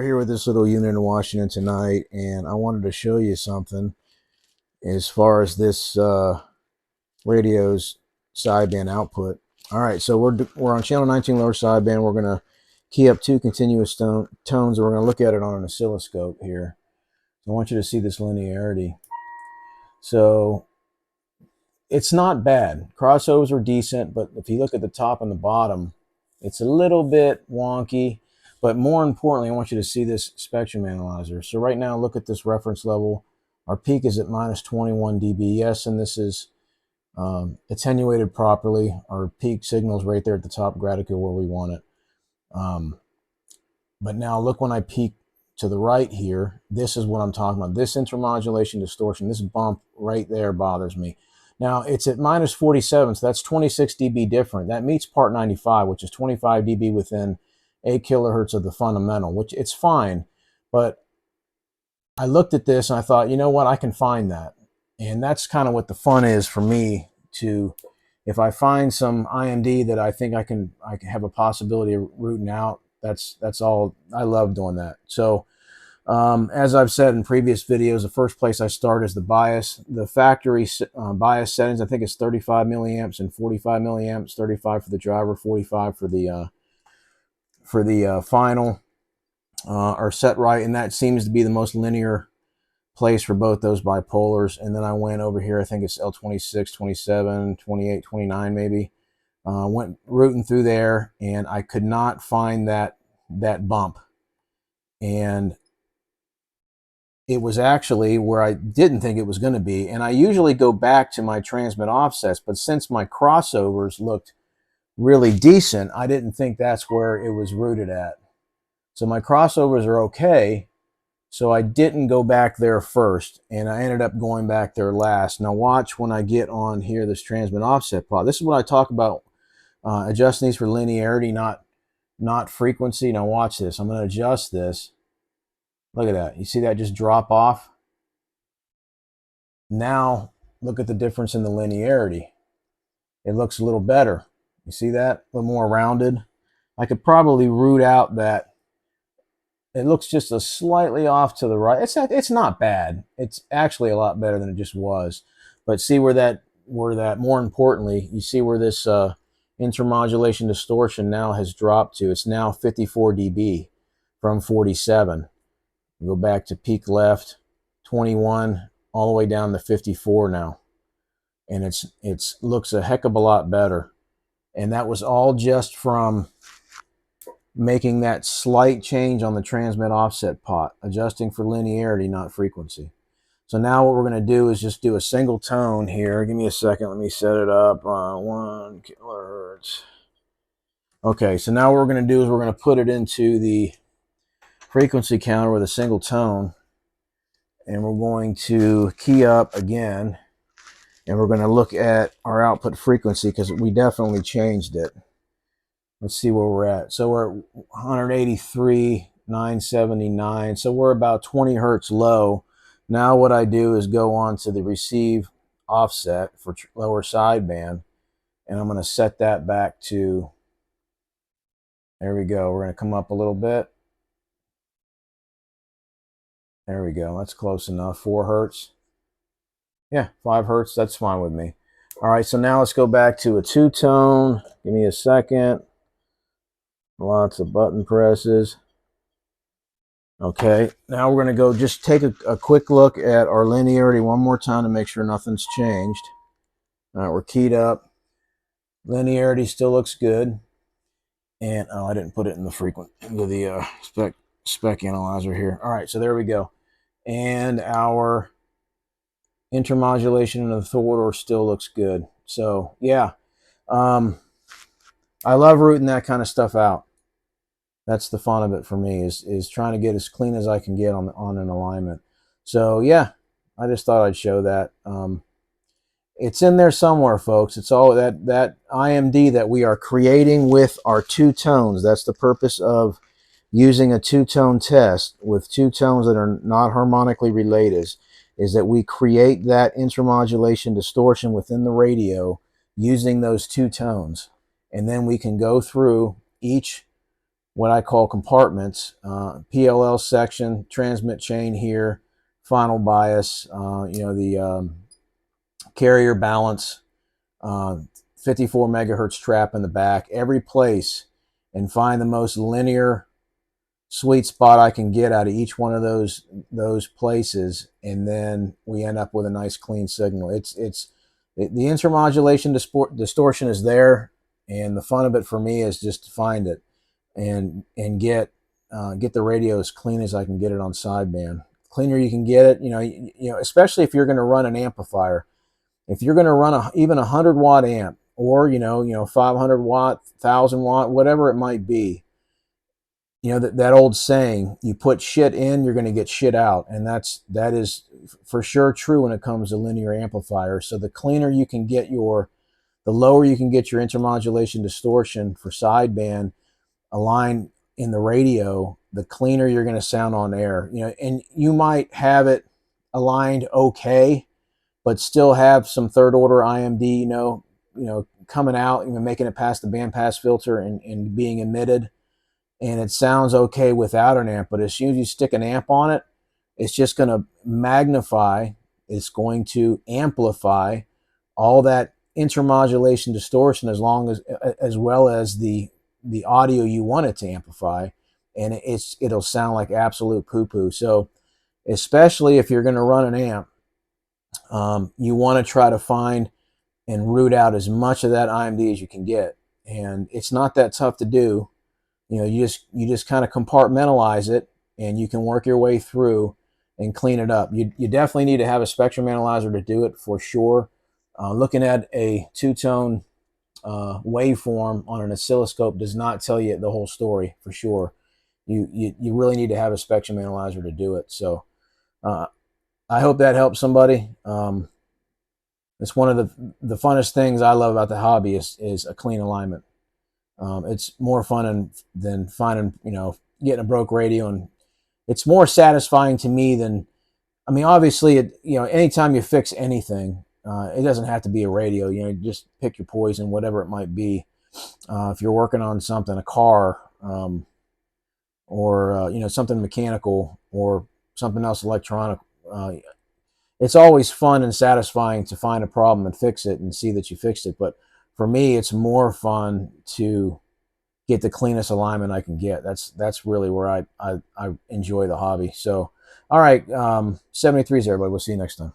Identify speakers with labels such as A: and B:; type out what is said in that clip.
A: here with this little unit in Washington tonight, and I wanted to show you something as far as this radio's sideband output. All right, so we're on channel 19 lower sideband. We're going to key up two continuous tones, and we're going to look at it on an oscilloscope here. I want you to see this linearity. So it's not bad. Crossovers are decent, but if you look at the top and the bottom, it's a little bit wonky. But more importantly, I want you to see this spectrum analyzer. So right now, look at this reference level. Our peak is at minus 21 dB. Yes, and this is attenuated properly. Our peak signal is right there at the top gradicle where we want it. But now look, when I peak to the right here, this is what I'm talking about. This intermodulation distortion, this bump right there bothers me. Now it's at minus 47, so that's 26 dB different. That meets part 95, which is 25 dB within 8 kilohertz of the fundamental, which it's fine. But I looked at this and I thought, you know what, I can find that. And that's kind of what the fun is for me, to, if I find some IMD that I think I can have a possibility of rooting out, that's all. I love doing that. So as I've said in previous videos, the first place I start is the bias. The factory bias settings, I think it's 35 milliamps and 45 milliamps, 35 for the driver, 45 for the final, are set right, and that seems to be the most linear place for both those bipolars. And then I went over here, I think it's L26, 27, 28, 29 maybe. Went rooting through there, and I could not find that bump. And it was actually where I didn't think it was going to be. And I usually go back to my transmit offsets, but since my crossovers looked really decent, I didn't think that's where it was rooted at. So my crossovers are okay, so I didn't go back there first, and I ended up going back there last. Now watch when I get on here, this transmit offset plot. This is what I talk about, adjusting these for linearity, not frequency. Now watch this. I'm going to adjust this. Look at that. You see that just drop off? Now look at the difference in the linearity. It looks a little better. You see that? A little more rounded. I could probably root out that. It looks just a slightly off to the right. It's not bad. It's actually a lot better than it just was. But see where that more importantly, you see where this intermodulation distortion now has dropped to. It's now 54 dB from 47. Go back to peak left, 21, all the way down to 54 now. And it's looks a heck of a lot better. And that was all just from making that slight change on the transmit offset pot, adjusting for linearity, not frequency. So now what we're going to do is just do a single tone here. Give me a second. Let me set it up. 1 kilohertz. Okay, so now what we're going to do is we're going to put it into the frequency counter with a single tone, and we're going to key up again, and we're going to look at our output frequency because we definitely changed it. Let's see where we're at. So we're at 183, 979. So we're about 20 hertz low. Now what I do is go on to the receive offset for lower sideband, and I'm going to set that back to, there we go. We're going to come up a little bit. There we go. That's close enough. 4 hertz. Yeah, 5 hertz. That's fine with me. All right, so now let's go back to a two-tone. Give me a second. Lots of button presses. Okay, now we're going to go just take a quick look at our linearity one more time to make sure nothing's changed. All right, we're keyed up. Linearity still looks good. And, oh, I didn't put it in the spec analyzer here. All right, so there we go. And our intermodulation in the thwarter still looks good. So yeah, I love rooting that kind of stuff out. That's the fun of it for me, is trying to get as clean as I can get on an alignment. So yeah, I just thought I'd show that. It's in there somewhere, folks. It's all that IMD that we are creating with our two tones. That's the purpose of using a two-tone test with two tones that are not harmonically related, is that we create that intermodulation distortion within the radio using those two tones. And then we can go through each what I call compartments. PLL section, transmit chain here, final bias, the carrier balance, 54 megahertz trap in the back, every place, and find the most linear sweet spot I can get out of each one of those places, and then we end up with a nice clean signal. The intermodulation distortion is there, and the fun of it for me is just to find it and get the radio as clean as I can get it on sideband. Cleaner you can get it, especially if you're going to run an amplifier. If you're going to run even 100-watt amp, or 500-watt, 1,000-watt, whatever it might be, that old saying, you put shit in, you're going to get shit out, and that is for sure true when it comes to linear amplifiers. So the cleaner you can get the lower you can get your intermodulation distortion for sideband aligned in the radio, the cleaner you're going to sound on air. And you might have it aligned okay, but still have some third order IMD, coming out, making it past the bandpass filter and being emitted. And it sounds okay without an amp, but as soon as you stick an amp on it, it's just going to magnify, it's going to amplify all that intermodulation distortion as well as the audio you want it to amplify, and it'll sound like absolute poo-poo. So especially if you're going to run an amp, you want to try to find and root out as much of that IMD as you can get, and it's not that tough to do. You just kind of compartmentalize it, and you can work your way through and clean it up. You definitely need to have a spectrum analyzer to do it, for sure. Looking at a two-tone waveform on an oscilloscope does not tell you the whole story, for sure. You really need to have a spectrum analyzer to do it. So I hope that helps somebody. It's one of the funnest things I love about the hobby is a clean alignment. It's more fun than finding, getting a broke radio, and it's more satisfying to me than, obviously, anytime you fix anything, it doesn't have to be a radio. Just pick your poison, whatever it might be. If you're working on something, a car, or something mechanical, or something else electronic, it's always fun and satisfying to find a problem and fix it and see that you fixed it. But for me, it's more fun to get the cleanest alignment I can get. That's really where I enjoy the hobby. So, all right, 73s, everybody. We'll see you next time.